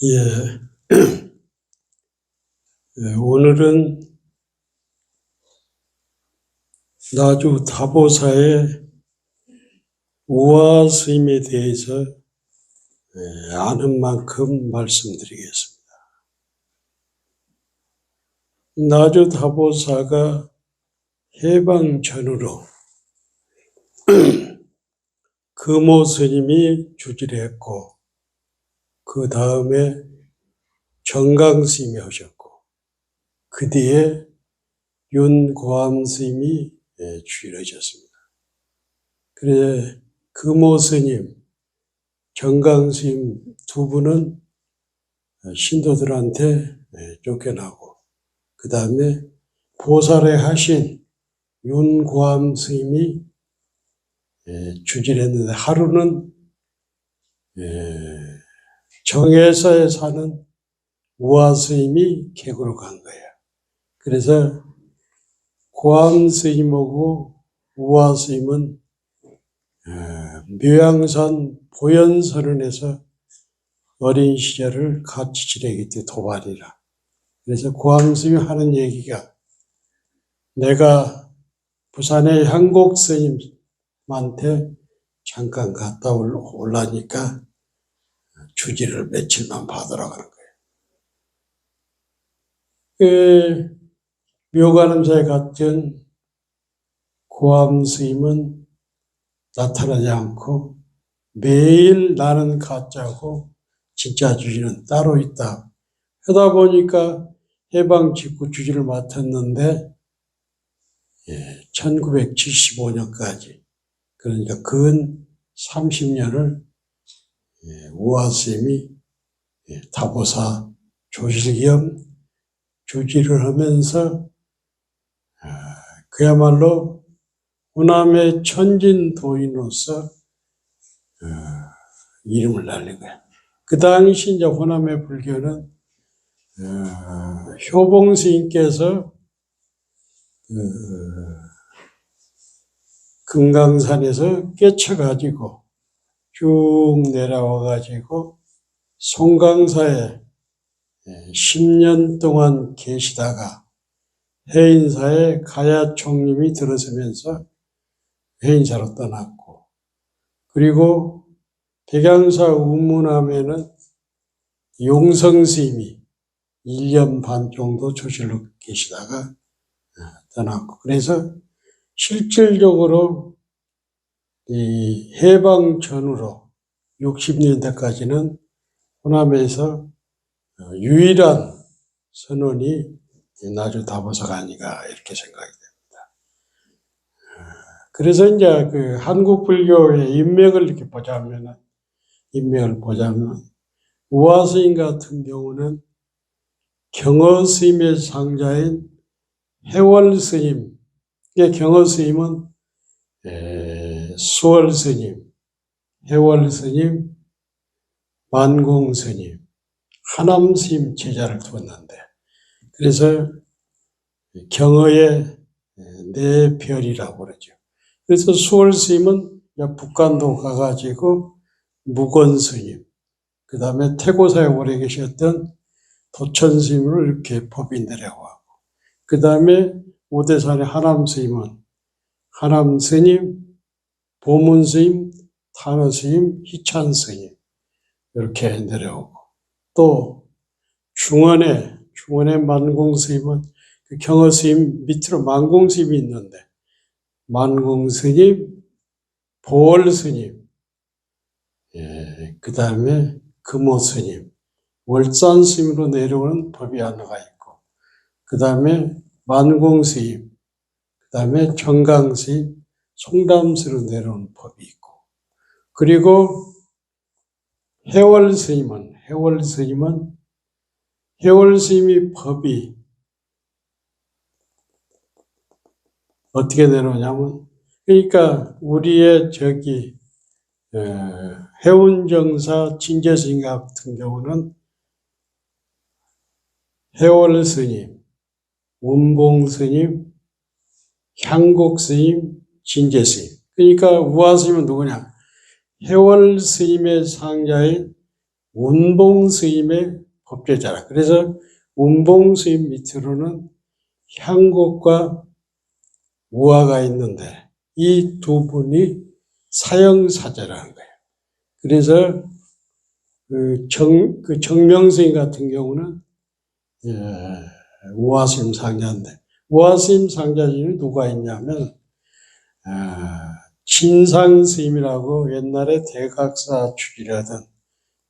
예, 오늘은 나주 다보사의 우화 스님에 대해서 아는 만큼 말씀드리겠습니다. 나주 다보사가 해방 전후로 금호 스님이 주지를 했고, 그 다음에 정강 스님이 하셨고, 그 뒤에 윤고암 스님이 주지를 하셨습니다. 그래 금호 스님, 정강 스님 두 분은 신도들한테 쫓겨나고, 그 다음에 보살에 하신 윤고암 스님이 주지를 했는데, 하루는 정해사에 사는 우화 스님이 객으로 간 거예요. 그래서 고암 스님하고 우화 스님은 묘양산 보현선원에서 어린 시절을 같이 지내기 때문에 도반이라. 그래서 고암 스님이 하는 얘기가, 내가 부산의 향곡 스님한테 잠깐 갔다 올라니까 주지를 며칠만 받으라고 하는 거예요. 묘가름사에 갔던 고암 스님은 나타나지 않고, 매일 나는 가짜고 진짜 주지는 따로 있다 하다 보니까 해방 직후 주지를 맡았는데 1975년까지, 그러니까 근 30년을 우화 스님이 다보사 조실 겸 주지를 하면서 그야말로 호남의 천진도인으로서 이름을 날린 거야. 그 당시 이제 호남의 불교는 효봉 스님께서 금강산에서 깨쳐가지고 쭉 내려와가지고 송강사에 10년 동안 계시다가 해인사에 가야총님이 들어서면서 해인사로 떠났고, 그리고 백양사 우문암에는 용성스님이 1년 반 정도 조실로 계시다가 떠났고, 그래서 실질적으로 이 해방 전후로 60년대까지는 호남에서 유일한 선원이 나주 다보사가 아닌가 이렇게 생각이 됩니다. 그래서 이제 그 한국 불교의 인맥을 이렇게 보자면 우화 스님 같은 경우는 경허 스님의 상자인 해월 스님, 경허 스님은 수월 스님, 해월 스님, 만공 스님, 하남 스님 제자를 두었는데, 그래서 경허의 네 별이라고 그러죠. 그래서 수월 스님은 북간도 가가지고 무건 스님, 그 다음에 태고사에 오래 계셨던 도천 스님을 이렇게 법인되라고 하고, 그 다음에 오대산의 하남 스님은 하남 스님, 보문 스님, 탄호 스님, 희찬 스님 이렇게 내려오고, 또 중원의 만공 스님은 그 경허 스님 밑으로 만공 스님이 있는데, 만공 스님, 보월 스님, 그 다음에 금호 스님, 월산 스님으로 내려오는 법이 하나가 있고, 그 다음에 만공 스님, 그 다음에 정강 스님, 송담 스님으로 내려오는 법이 있고, 그리고 해월 스님이 법이 어떻게 내려오냐면, 그러니까 우리의 해운정사 진제스님 같은 경우는 해월 스님, 운봉 스님, 향곡 스님, 진제 스님. 그러니까 우화 스님은 누구냐? 해월 스님의 상자인 운봉 스님의 법제자라. 그래서 운봉 스님 밑으로는 향곡과 우화가 있는데 이 두 분이 사형사제라는 거예요. 그래서 그 정명 스님 같은 경우는 우화스님 상자인데 우화스님 상자 중에 누가 있냐면 진상 스님이라고 옛날에 대각사 주지하던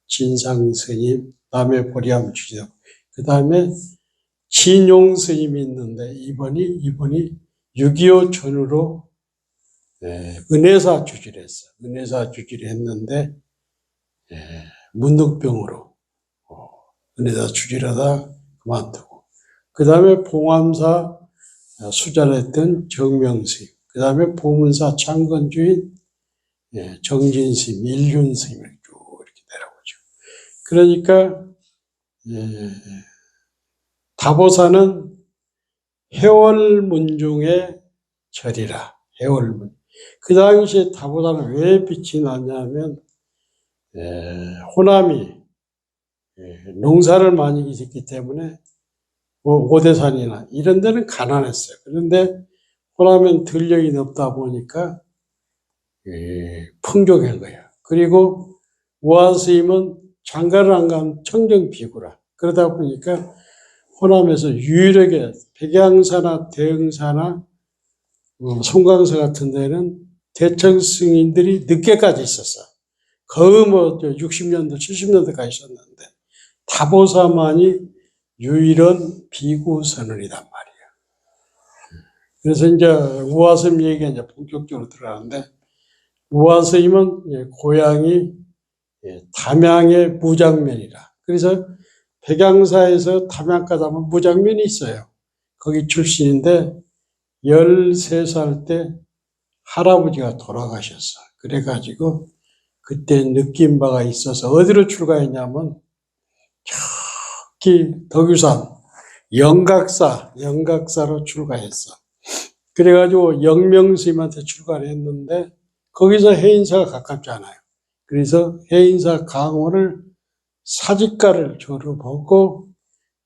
진상 스님, 다음에 보리암 주지하고 그 다음에 진용 스님이 있는데 이분이 6.25 전후로 은혜사 주지를 했어요. 은혜사 주지를 했는데 문득병으로 은혜사 주지를 하다 그만두고 그 다음에 봉암사 수자를 했던 정명스님, 그 다음에 보문사 창건주인 정진스님, 일륜스님 쭉 이렇게 내려오죠. 그러니까 다보사는 해월문중의 절이라. 해월문. 그 당시에 다보사는 왜 빛이 나냐면 호남이 농사를 많이 짓기 때문에 오대산이나 이런 데는 가난했어요. 그런데 호남은 들녘이 넓다 보니까 풍족한 거예요. 그리고 우화스님은 장가를 안 간 청정비구라. 그러다 보니까 호남에서 유일하게 백양사나 대흥사나 송강사 같은 데는 대청 스님들이 늦게까지 있었어. 거의 60년도, 70년도까지 있었는데 다보사만이 유일한 비구 선언이단 말이에요. 그래서 이제 우화스님 얘기가 이제 본격적으로 들어가는데 우화스님은 고향이 담양의 무장면이라. 그래서 백양사에서 담양까지 하면 무장면이 있어요. 거기 출신인데 13살 때 할아버지가 돌아가셨어. 그래가지고 그때 느낀 바가 있어서 어디로 출가했냐면 저기 덕유산 영각사로 출가했어. 그래가지고 영명스님한테 출가를 했는데 거기서 해인사가 가깝잖아요. 그래서 해인사 강호를 사직가를 졸업하고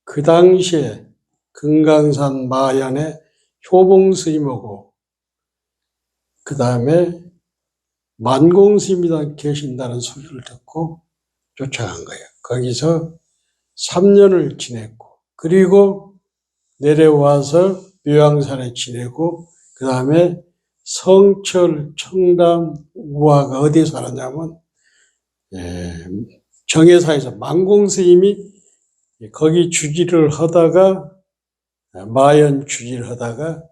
그 당시에 금강산 마현에 효봉스님하고 그 다음에 만공스님이 계신다는 소리를 듣고 쫓아간 거예요. 거기서 3년을 지냈고 그리고 내려와서 묘양산에 지내고 그 다음에 성철, 청담, 우화가 어디에 살았냐면 정해사에서 만공스님이 거기 주지를 하다가 마연 주지를 하다가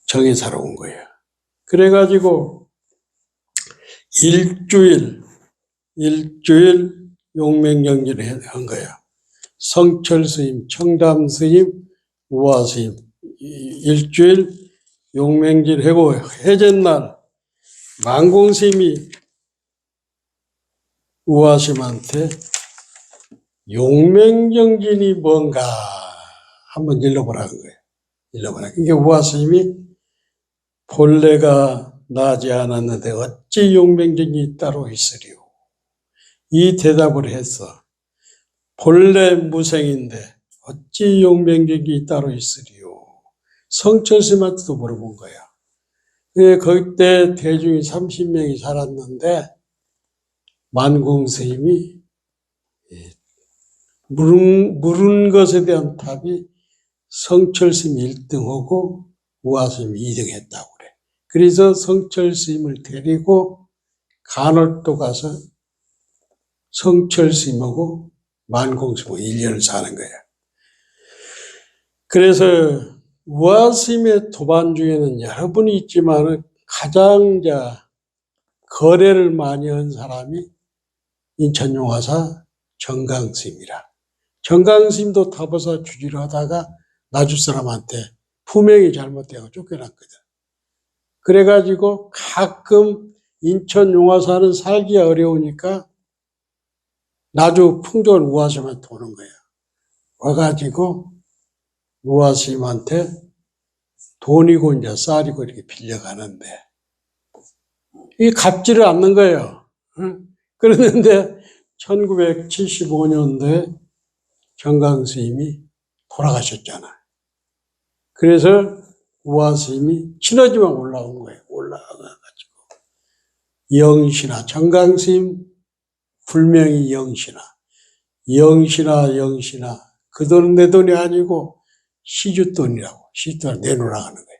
정해사로 온 거예요. 그래가지고 일주일 용맹경전을 한 거예요. 성철 스님, 청담 스님, 우화 스님 일주일 용맹질 하고 해전날 만공 스님이 우화 스님한테 용맹정진이 뭔가 한번 일러보라는 거예요. 일러보라. 그러니까 우화 스님이 본래가 나지 않았는데 어찌 용맹정진이 따로 있으리요. 이 대답을 했어. 본래 무생인데 어찌 용맹정진이 따로 있으리요. 성철 스님한테도 물어본 거야. 그때 대중이 30명이 살았는데 만공 스님이 물은 것에 대한 답이 성철 스님 1등하고 우화 스님 2등 했다고 그래. 그래서 성철 스님을 데리고 간월도 가서 성철 스님하고 만공 스님하고 1년을 사는 거야. 그래서 우화 스님의 도반 중에는 여러 분이 있지만 가장 거래를 많이 한 사람이 인천용화사 정강 스님이라. 정강 스님도 다보사 주지를 하다가 나주 사람한테 품행이 잘못되고 쫓겨났거든. 그래가지고 가끔 인천 용화사는 살기가 어려우니까 나주 풍족을 우화 스님한테 오는 거예요. 와가지고 우화 스님한테 돈이고 이제 쌀이고 이렇게 빌려가는데 이게 갚지를 않는 거예요. 그러는데 1975년도에 정강 스님이 돌아가셨잖아요. 그래서 우화 스님이 시너지만 올라온 거예요. 올라가가지고 영신아, 정강 스님 불명이 영신아, 영신아, 그 돈은 내 돈이 아니고 시주돈이라고, 시주돈 내놓으라고 하는 거예요.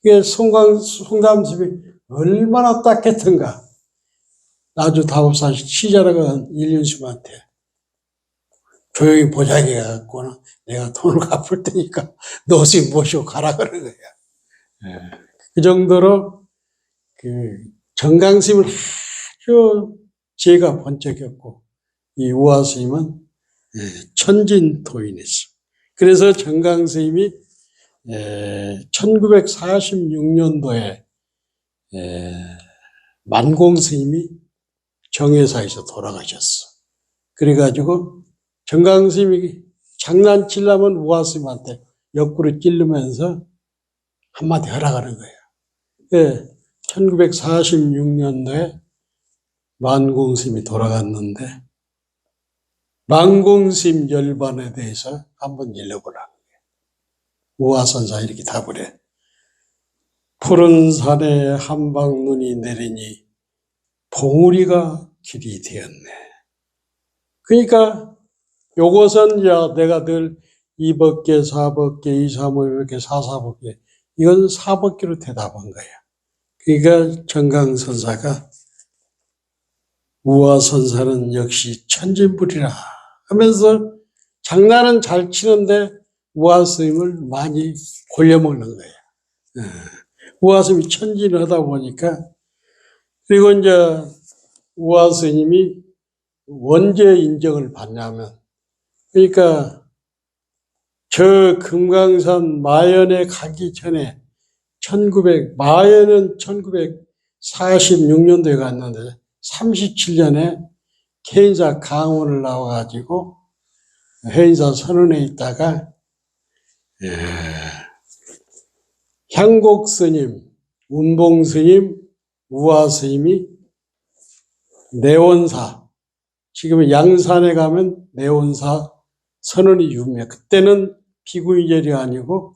이게 송담 스님이 얼마나 딱했던가. 나주 다법사 시자라가 일륜스님한테 조용히 보자기 해갖고는 내가 돈을 갚을 테니까 너 스님 모시고 가라 그러는 거야. 그 정도로 정강 스님을 아주 죄가 번쩍였고, 이 우화 스님은 천진토인이었어. 그래서 정강 스님이 1946년도에 만공 스님이 정회사에서 돌아가셨어. 그래가지고 정강 스님이 장난치려면 우화 스님한테 옆구리 찔르면서 한마디 하라가는 거예요. 1946년도에 만공 스님이 돌아갔는데 만공 스님 열반에 대해서 한번 읽어보라는 거예요. 우화 선사 이렇게 답을 해. 푸른 산에 한방 눈이 내리니 봉우리가 길이 되었네. 그러니까 요것은 내가 늘 이법계, 사법계, 이사모법계, 사사법계, 이건 사법계로 대답한 거야. 그러니까 정강 선사가 우화 선사는 역시 천진불이라 하면서 장난은 잘 치는데 우화 스님을 많이 골려먹는 거예요. 우화 스님이 천진을 하다 보니까, 그리고 이제 우화 스님이 언제 인정을 받냐면, 그러니까 저 금강산 마연에 가기 전에 마연은 1946년도에 갔는데 37년에 해인사 강원을 나와가지고 해인사 선원에 있다가 향곡 스님, 운봉 스님, 우화 스님이 내원사, 지금 양산에 가면 내원사 선언이 유명해. 그때는 비구이절이 아니고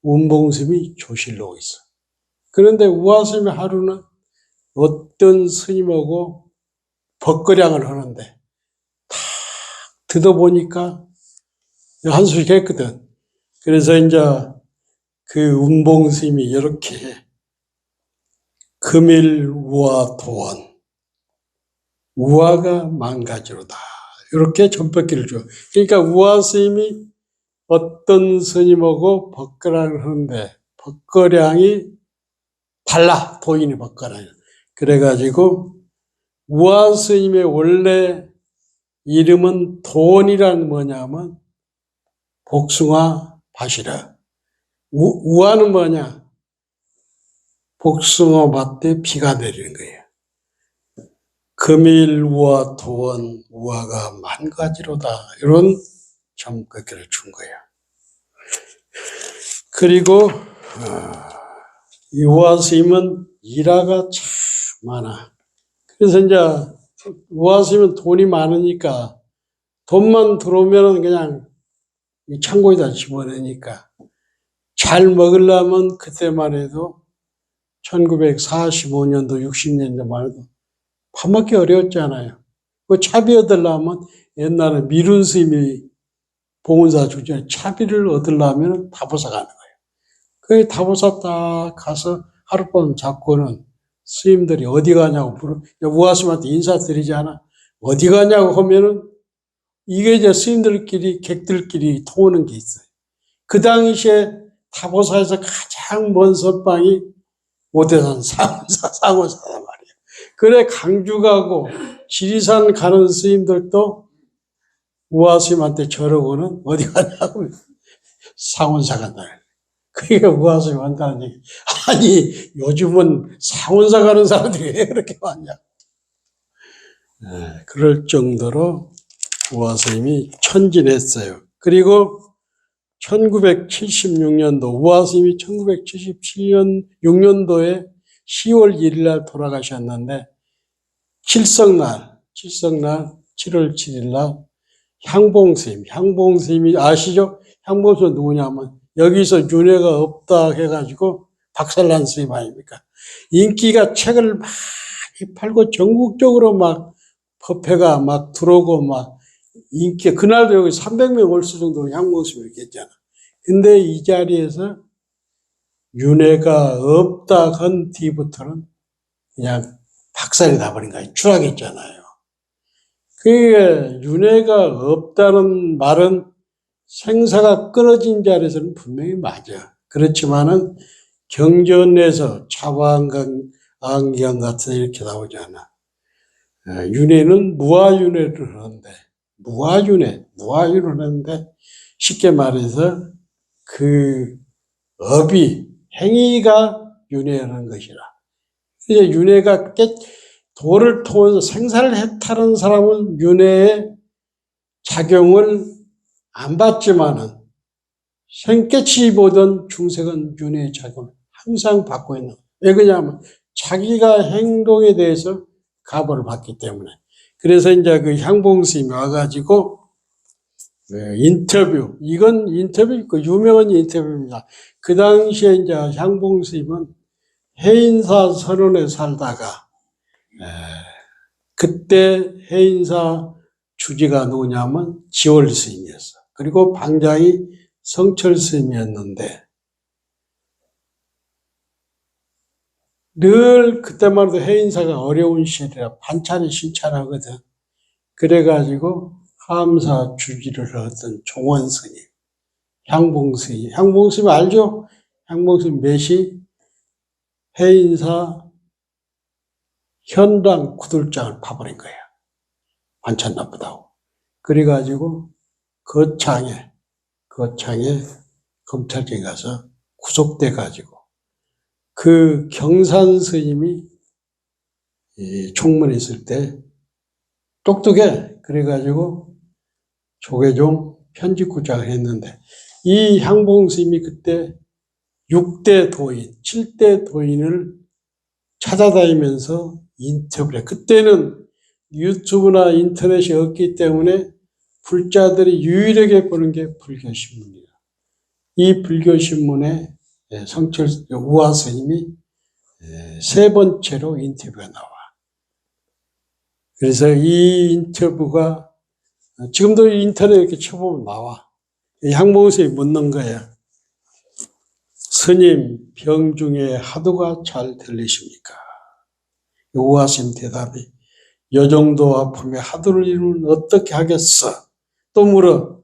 운봉 스님이 조실로 있어. 그런데 우화 스님이 하루는 어떤 스님하고 법거량을 하는데 탁 듣어보니까 한수씩 했거든. 그래서 이제 그 운봉 스님이 이렇게 금일 우화 도원, 우화가 만가지로다, 이렇게 전법기를 줘. 그러니까 우화 스님이 어떤 스님하고 법거량을 하는데 법거량이 달라, 도인의 법거량이. 그래가지고 우화 스님의 원래 이름은 도원이란 뭐냐면 복숭아 밭이라. 우화는 뭐냐? 복숭아 밭에 비가 내리는 거예요. 금일 우화 도원, 우화가 만가지로다, 이런 점괘를 준 거예요. 그리고 이 우화 스님은 일화가 참 많아. 그래서 이제 우화 스님은 돈이 많으니까 돈만 들어오면 그냥 창고에다 집어넣으니까 잘 먹으려면 그때만 해도 1945년도, 60년도만 해도 밥 먹기 어려웠잖아요. 그 차비 얻으려면 옛날에 미룬 스님이 봉은사 주제 차비를 얻으려면 다보사 가는 거예요. 그 다보사 딱 가서 하룻밤 잡고는 스님들이 어디 가냐고 우화 스님한테 인사드리잖아. 어디 가냐고 하면은 이게 이제 스님들끼리, 객들끼리 통하는 게 있어요. 그 당시에 다보사에서 가장 먼 선방이 오대산 상원사단 말이에요. 그래 강주 가고 지리산 가는 스님들도 우화 스님한테 저러고는 어디 가냐고 상원사 간다. 그게 우화 스님 한다는 얘기. 아니 요즘은 상원사 가는 사람들이 왜 그렇게 많냐. 그럴 정도로 우화 스님이 천진했어요. 그리고 1976년도, 우화 스님이 1977년 6년도에 10월 1일 날 돌아가셨는데 칠성날 7월 7일 날 향봉스님이 아시죠? 향봉스님 누구냐면 여기서 윤회가 없다 해가지고 박살난 스님 아닙니까? 인기가 책을 많이 팔고 전국적으로 막 법회가 막 들어오고 막 인기, 그날도 여기 300명 올 수 정도로 향봉스님이 이렇게 했잖아. 근데 이 자리에서 윤회가 없다 한 뒤부터는 그냥 박살이 나버린 거예요. 추락했잖아요. 그게 윤회가 없다는 말은 생사가 끊어진 자리에서는 분명히 맞아. 그렇지만은 경전에서 차화안경 같은 이렇게 나오잖아. 윤회는 무아윤회를 하는데, 무아윤회를 하는데, 쉽게 말해서 그 업이, 행위가 윤회하는 것이라. 이제 윤회가 도를 통해서 생사를 해탈한 사람은 윤회의 작용을 안 받지만은 생깨치 보던 중생은 윤회의 작용을 항상 받고 있는 거예요. 왜 그러냐면 자기가 행동에 대해서 값을 받기 때문에. 그래서 이제 그 향봉스님이 와가지고 인터뷰, 이건 인터뷰, 그 유명한 인터뷰입니다. 그 당시에 이제 향봉스님은 해인사 선원에 살다가 그때 해인사 주지가 누구냐면 지월 스님이었어. 그리고 방장이 성철 스님이었는데 늘 그때만 해도 해인사가 어려운 시대라 반찬이 신찬하거든. 그래가지고 함사 주지를 하던 종원 스님, 향봉 스님, 알죠? 향봉 스님 몇이 해인사 현당 구들장을 파버린 거야. 반찬 나쁘다고. 그래가지고 거창에 검찰청에 가서 구속돼가지고 그 경산 스님이 총무에 있을 때 똑똑해. 그래가지고 조계종 편집구장을 했는데 이 향봉 스님이 그때 6대 도인, 7대 도인을 찾아다니면서 인터뷰를 해. 그때는 유튜브나 인터넷이 없기 때문에 불자들이 유일하게 보는 게 불교신문이에요. 이 불교신문에 성철 우화 스님이 세 번째로 인터뷰가 나와. 그래서 이 인터뷰가 지금도 인터넷 이렇게 쳐보면 나와. 향봉 스님이 묻는 거야. 스님, 병 중에 하두가 잘 들리십니까? 우화 스님 대답이 요 정도 아픔에 하두를 이루면 어떻게 하겠어? 또 물어.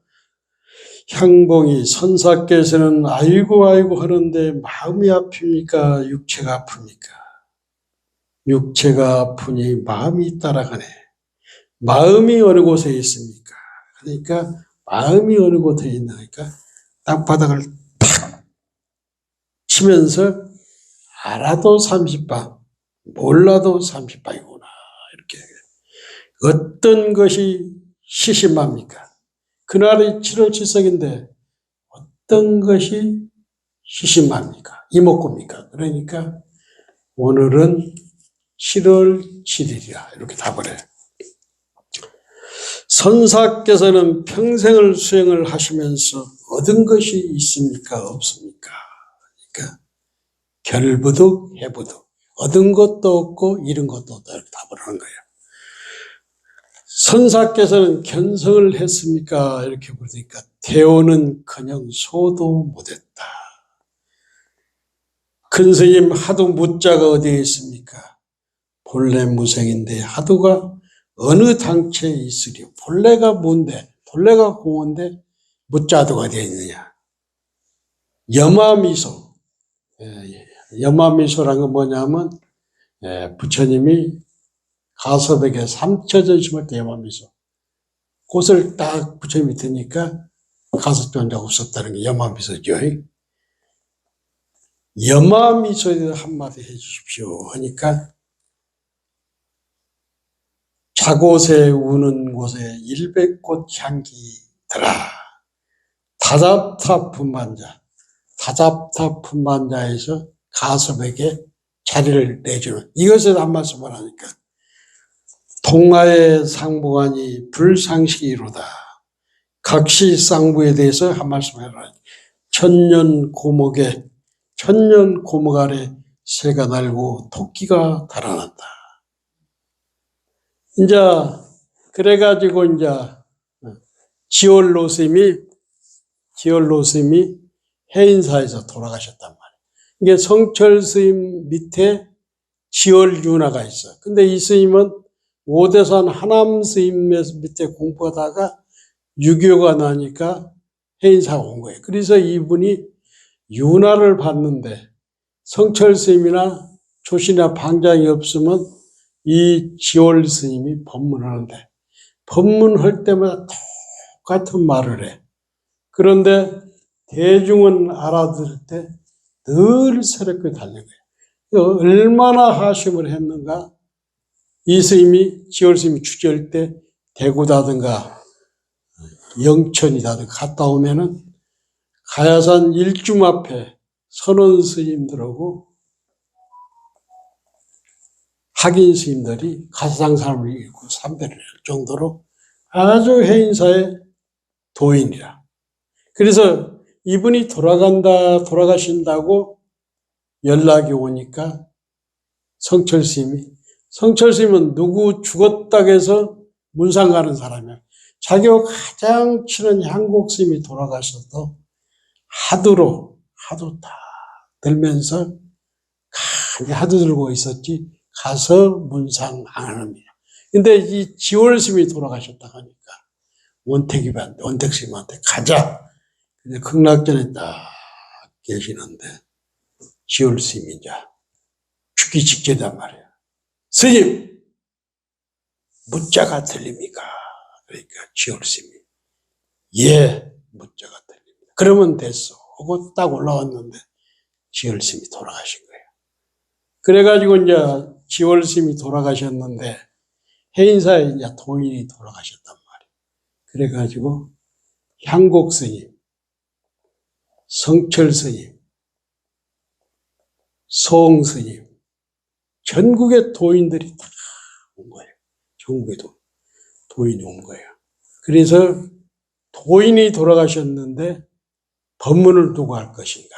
향봉이 선사께서는 아이고 하는데 마음이 아픕니까? 육체가 아픕니까? 육체가 아프니 마음이 따라가네. 마음이 어느 곳에 있습니까? 그러니까 마음이 어느 곳에 있나니까 땅바닥을 탁 치면서 알아도 30방, 몰라도 30방이구나. 이렇게. 어떤 것이 시심합니까? 그날이 7월 7석인데 어떤 것이 시심합니까? 이목구입니까? 그러니까 오늘은 7월 7일이야. 이렇게 답을 해. 선사께서는 평생을 수행을 하시면서 얻은 것이 있습니까? 없습니까? 그러니까 결부득 해부득. 얻은 것도 없고 잃은 것도 없다. 이렇게 답을 하는 거예요. 선사께서는 견성을 했습니까? 이렇게 물으니까 대오는커녕 소도 못했다. 큰 스님 하두 무자가 어디에 있습니까? 본래 무생인데 하두가 어느 당체에 있으리요? 본래가 뭔데? 본래가 공원데 무자도가 어디에 있느냐? 염화미소. 염화미소란 건 뭐냐면 부처님이 가섭에게 3처전 심을 때 염화미소. 꽃을 딱 부처님이 드니까 가섭존자가 웃었다는 게 염화미소죠. 염화미소에 대해서 한마디 해 주십시오. 하니까 자곳에 우는 곳에 일백꽃 향기 들아. 다잡타 품만자에서 가섭에게 자리를 내주는 이것에 한 말씀을 하니까 동아의 상보하니 불상식이로다. 각시상부에 대해서 한 말씀 해라. 천년 고목 아래 새가 날고 토끼가 달아난다. 이제 그래가지고 이제 지월로 스님이 해인사에서 돌아가셨단 말이에요. 이게 성철 스님 밑에 지월윤화가 있어. 근데 이 스님은 오대산 하남 스님 밑에 공부하다가 6.25가 나니까 해인사가 온 거예요. 그래서 이분이 윤화를 받는데 성철 스님이나 조시나 방장이 없으면 이 지월 스님이 법문하는데 법문할 때마다 똑같은 말을 해. 그런데 대중은 알아들을 때 늘 새롭게 달린 거예요. 얼마나 하심을 했는가. 이 스님이 지월 스님이 주제할 때 대구다든가 영천이다든가 갔다 오면은 가야산 일중 앞에 선원 스님들하고 학인 스님들이 가사장 사람을 읽고 삼배를 할 정도로 아주 해인사의 도인이라. 그래서 이분이 돌아가신다고 연락이 오니까 성철 스님은 누구 죽었다고 해서 문상 가는 사람이야. 자기가 가장 친한 향곡 스님이 돌아가셔도 하도 다 들면서 하도 들고 있었지 가서 문상 안 합니다. 근데 이 지월 스님이 돌아가셨다 하니까 원택 스님한테 가자. 근데 극락전에 딱 계시는데 지월 스님이 이제 죽기 직전이란 말이야. 스님, 묻자가 들립니까? 그러니까 지월 스님이 예, 묻자가 들립니다. 그러면 됐어. 하고 딱 올라왔는데 지월 스님이 돌아가신 거예요. 그래가지고 이제 지월 스님이 돌아가셨는데 해인사에 이제 도인이 돌아가셨단 말이에요. 그래가지고 향곡 스님, 성철 스님, 소홍 스님, 전국의 도인들이 다 온 거예요. 전국의 도인이 온 거예요. 그래서 도인이 돌아가셨는데 법문을 누구 할 것인가.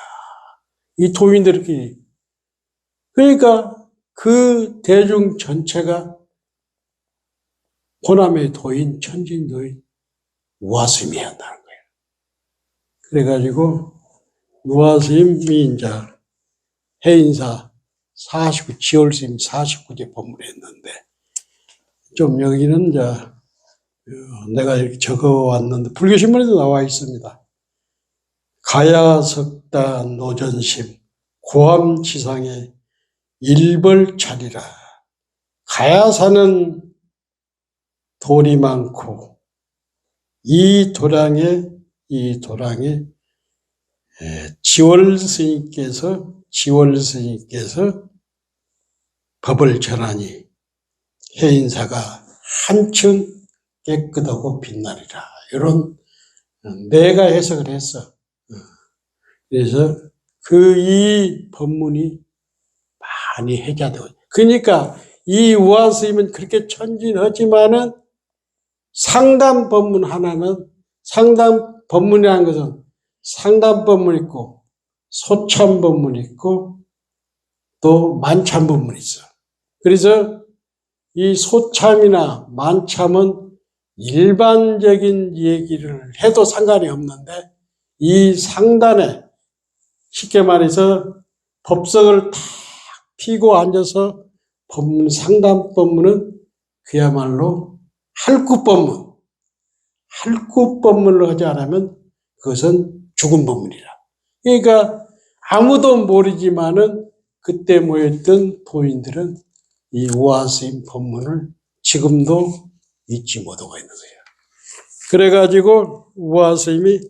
이 도인들끼리. 그러니까 그 대중 전체가 호남의 도인, 천진도인, 우화스님이 한다는 거예요. 그래가지고 우화스님이 이제 해인사 49, 지월스님 49제 법문했는데 좀 여기는 이제 내가 이렇게 적어왔는데 불교신문에도 나와 있습니다. 가야석다 노전심 고암지상에 일벌차리라. 가야산은 돌이 많고 이 도량에 지월 스님께서 법을 전하니 해인사가 한층 깨끗하고 빛나리라. 이런 내가 해석을 했어. 그래서 이 법문이 많이 해자되고, 그러니까 이 우화스님은 그렇게 천진하지만은 상담 법문 하나는, 상담 법문이라는 것은 상담 법문 있고 소참 법문 있고 또 만참 법문 있어. 그래서 이 소참이나 만참은 일반적인 얘기를 해도 상관이 없는데 이 상단에 쉽게 말해서 법석을 탁 피고 앉아서 법문, 상담 법문은 그야말로 할구 법문을 하지 않으면 그것은 죽은 법문이라. 그러니까 아무도 모르지만은 그때 모였던 도인들은 이 우화스님 법문을 지금도 잊지 못하고 있는 거예요. 그래가지고 우화스님이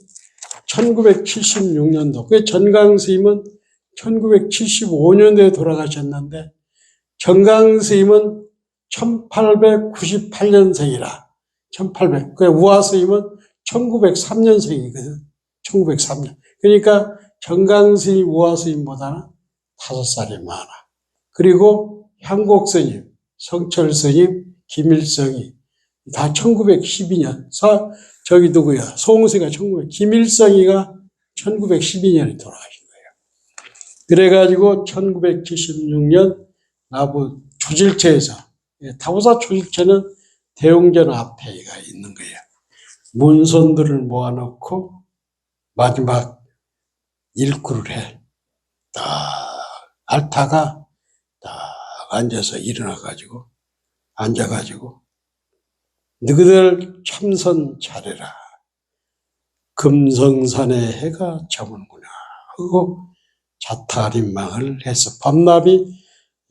1976년도, 그 전강스님은 1975년도에 돌아가셨는데 전강스님은 1898년생이라 1800. 그 우화스님은 1903년생이거든. 1903년. 그러니까 전강스님, 우화스님보다는 5살이 많아. 그리고 향곡스님, 성철스님, 김일성이 다 1912년. 저기 누구야? 송승이가 김일성이가 1912년에 돌아가신 거예요. 그래가지고 1976년 나부 조질체에서, 타보사 조질체는 대웅전 앞에가 있는 거예요. 문선들을 모아놓고 마지막 일구를 해. 딱 알타가 딱 앉아가지고 너희들 참선 잘해라. 금성산의 해가 저무는구나 하고 자타림망을 해서 밤나비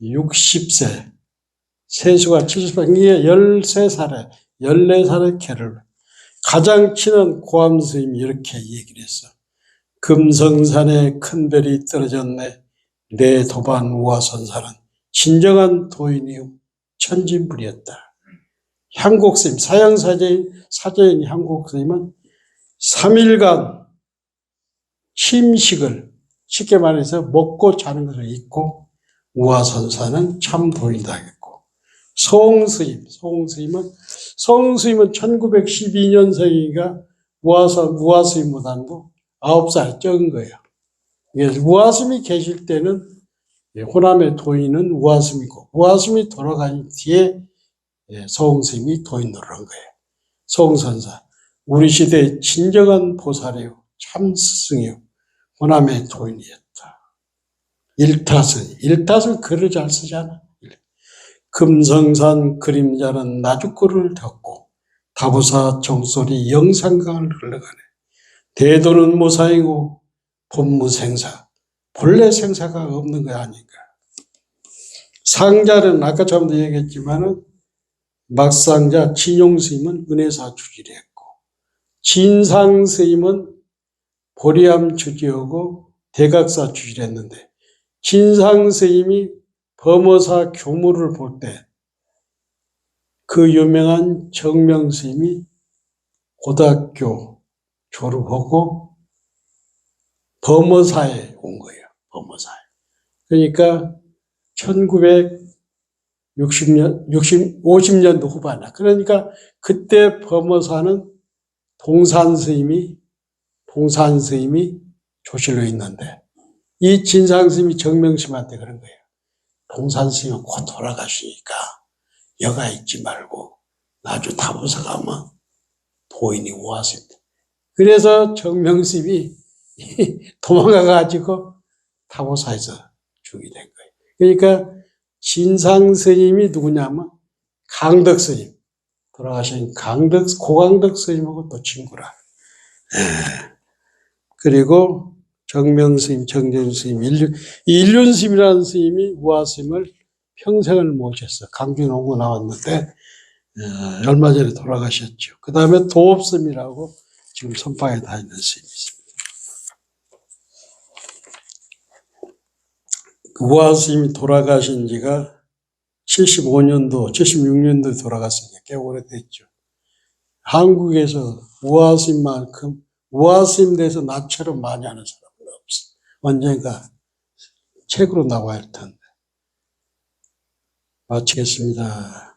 60세, 세수가 70세, 이게 13살에 14살에 개를 가장 친한 고암 스님이 이렇게 얘기를 했어. 금성산에 큰 별이 떨어졌네. 내 도반 우화선사는 진정한 도인이요 천진불이었다. 향곡스님, 사자인 향곡스님은 3일간 심식을, 쉽게 말해서 먹고 자는 것을 잊고 우화선사는 참 도인이다 했고, 송스님은 1912년생이니까 우화스님보다도 9살 적은 거예요. 우화스님이 계실 때는 호남의 도인은 우화스님이고, 우화스님이 돌아가신 뒤에 송스님이 도인 노릇한 거예요. 송선사, 우리 시대의 진정한 보살이요 참 스승이요 호남의 도인이었다. 일탓은 글을 잘 쓰잖아. 금성산 그림자는 나주골을 덮고 다부사 종소리 영산강을 흘러가네. 대도는 무사이고 본무생사, 본래 생사가 없는 거 아닌가. 상자는 아까 처음도 얘기했지만은 막상자 진용스님은 은혜사 주지를 했고, 진상스님은 보리암 주지하고 대각사 주지를 했는데, 진상스님이 범어사 교무를 볼 때 그 유명한 정명스님이 고등학교 졸업하고 범어사에 온 거예요. 범어사에. 그러니까 50년도 후반이야. 그러니까 그때 범어사는 동산 스님이 조실로 있는데, 이 진상 스님이 정명 스님한테 그런 거예요. 동산 스님은 곧 돌아가시니까 여가 있지 말고 나주 타보사 가면 도인이 오았습니다. 그래서 정명 스님이 도망가가지고 타보사에서 죽게 된 거예요. 그러니까 진상 스님이 누구냐면 강덕 스님, 돌아가신 고강덕 스님하고 또 친구라. 그리고 정명 스님, 정전 스님, 일륜 스님이라는 스님이 우화 스님을 평생을 모셨어. 강주 농구 나왔는데 얼마 전에 돌아가셨죠. 그 다음에 도업 스님이라고 지금 선방에 다니는 스님이 있습니다. 우화 스님이 돌아가신 지가 75년도, 76년도에 돌아갔으니까 꽤 오래됐죠. 한국에서 우화 스님만큼 우화 스님 대해서 나처럼 많이 아는 사람은 없어. 언젠가 책으로 나와야 할 텐데. 마치겠습니다.